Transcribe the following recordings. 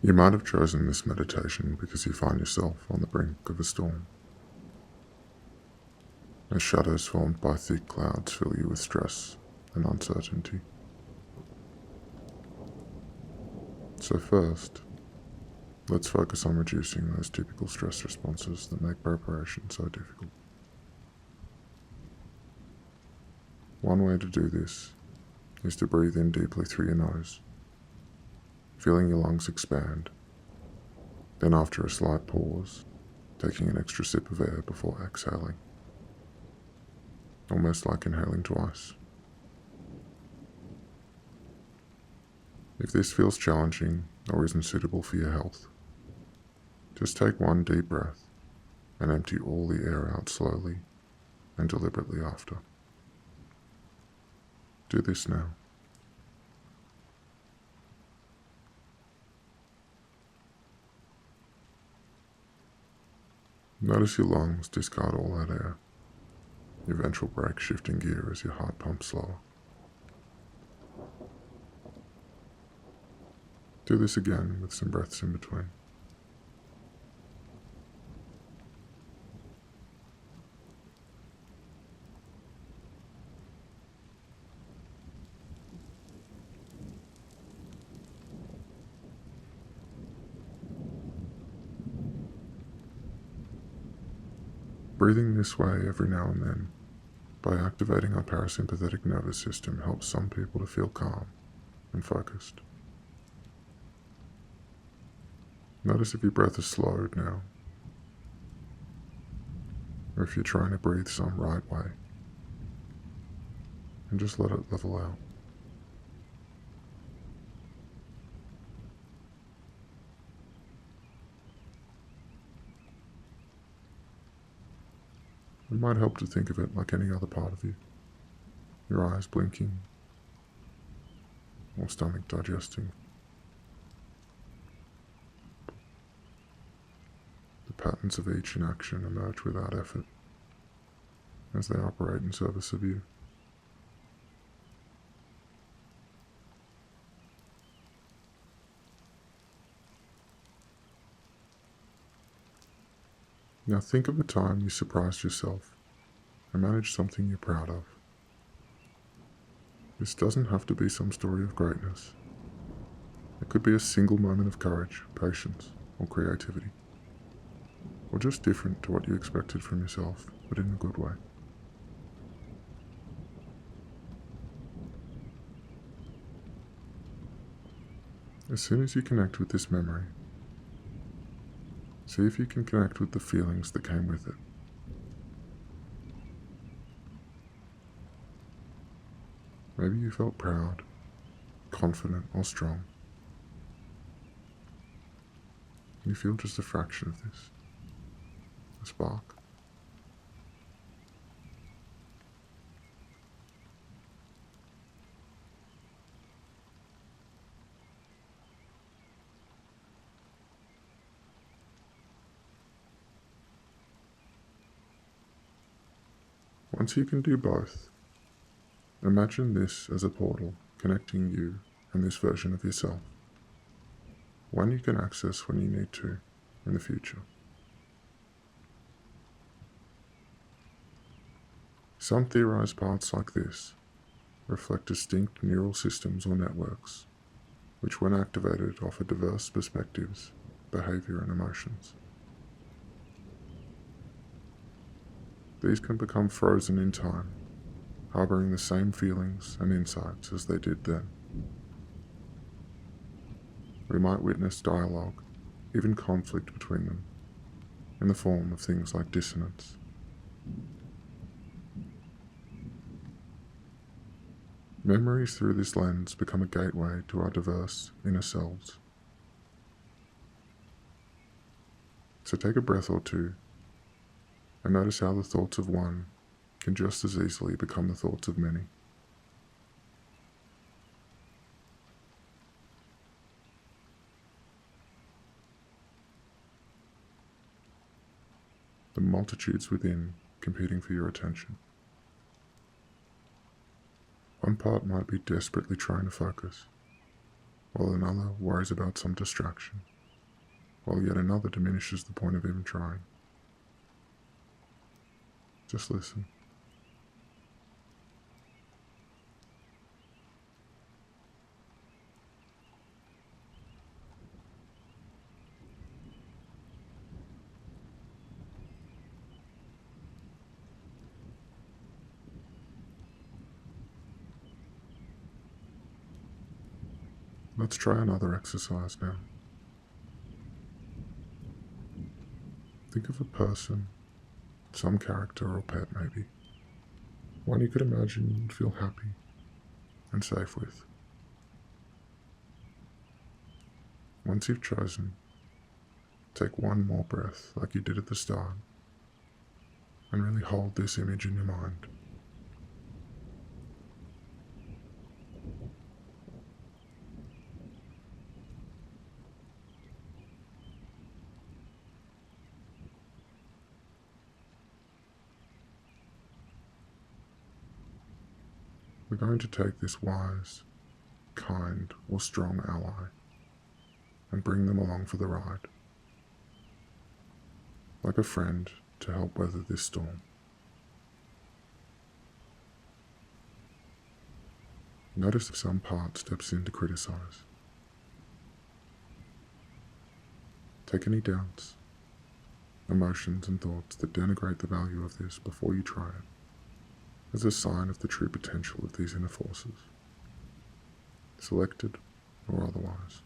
You might have chosen this meditation because you find yourself on the brink of a storm, as shadows formed by thick clouds fill you with stress and uncertainty. So first, let's focus on reducing those typical stress responses that make preparation so difficult. One way to do this is to breathe in deeply through your nose, feeling your lungs expand. Then after a slight pause, taking an extra sip of air before exhaling, almost like inhaling twice. If this feels challenging or isn't suitable for your health, just take one deep breath and empty all the air out slowly and deliberately after. Do this now. Notice your lungs discard all that air, your ventral brake shifting gear as your heart pumps slower. Do this again with some breaths in between. Breathing this way every now and then, by activating our parasympathetic nervous system, helps some people to feel calm and focused. Notice if your breath is slowed now, or if you're trying to breathe some right way, and just let it level out. It might help to think of it like any other part of you, your eyes blinking, or stomach digesting. The patterns of each in action emerge without effort, as they operate in service of you. Now think of a time you surprised yourself and managed something you're proud of. This doesn't have to be some story of greatness. It could be a single moment of courage, patience, or creativity, or just different to what you expected from yourself, but in a good way. As soon as you connect with this memory, see if you can connect with the feelings that came with it. Maybe you felt proud, confident, or strong. You feel just a fraction of this, a spark. Once you can do both, imagine this as a portal connecting you and this version of yourself, one you can access when you need to in the future. Some theorize paths like this reflect distinct neural systems or networks, which when activated offer diverse perspectives, behavior, and emotions. These can become frozen in time, harboring the same feelings and insights as they did then. We might witness dialogue, even conflict between them, in the form of things like dissonance. Memories through this lens become a gateway to our diverse inner selves. So take a breath or two and notice how the thoughts of one can just as easily become the thoughts of many. The multitudes within competing for your attention. One part might be desperately trying to focus, while another worries about some distraction. while yet another diminishes the point of even trying. Just listen. Let's try another exercise now. Think of a person, some character or pet maybe, one you could imagine you'd feel happy and safe with. Once you've chosen, take one more breath like you did at the start, and really hold this image in your mind. We're going to take this wise, kind, or strong ally and bring them along for the ride, like a friend to help weather this storm. Notice if some part steps in to criticize. Take any doubts, emotions, and thoughts that denigrate the value of this before you try it, as a sign of the true potential of these inner forces, selected or otherwise.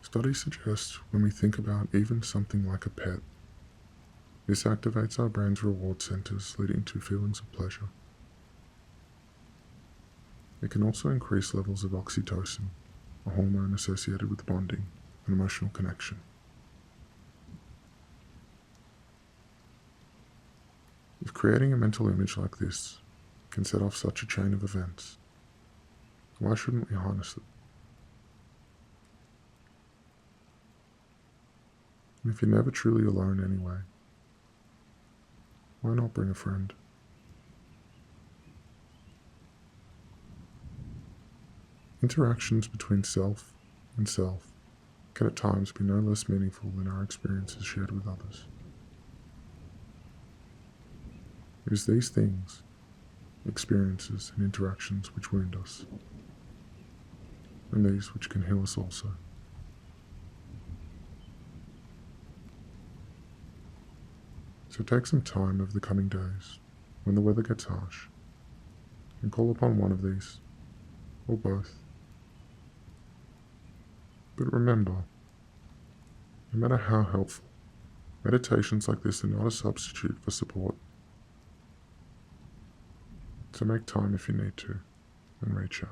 Studies suggest when we think about even something like a pet, this activates our brain's reward centers, leading to feelings of pleasure. It can also increase levels of oxytocin, a hormone associated with bonding and emotional connection. If creating a mental image like this can set off such a chain of events, why shouldn't we harness it? And if you're never truly alone anyway, why not bring a friend? Interactions between self and self can at times be no less meaningful than our experiences shared with others. It is these things, experiences and interactions, which wound us, and these which can heal us also. So take some time over the coming days, when the weather gets harsh, and call upon one of these, or both. But remember, no matter how helpful, meditations like this are not a substitute for support. So make time if you need to, and reach out.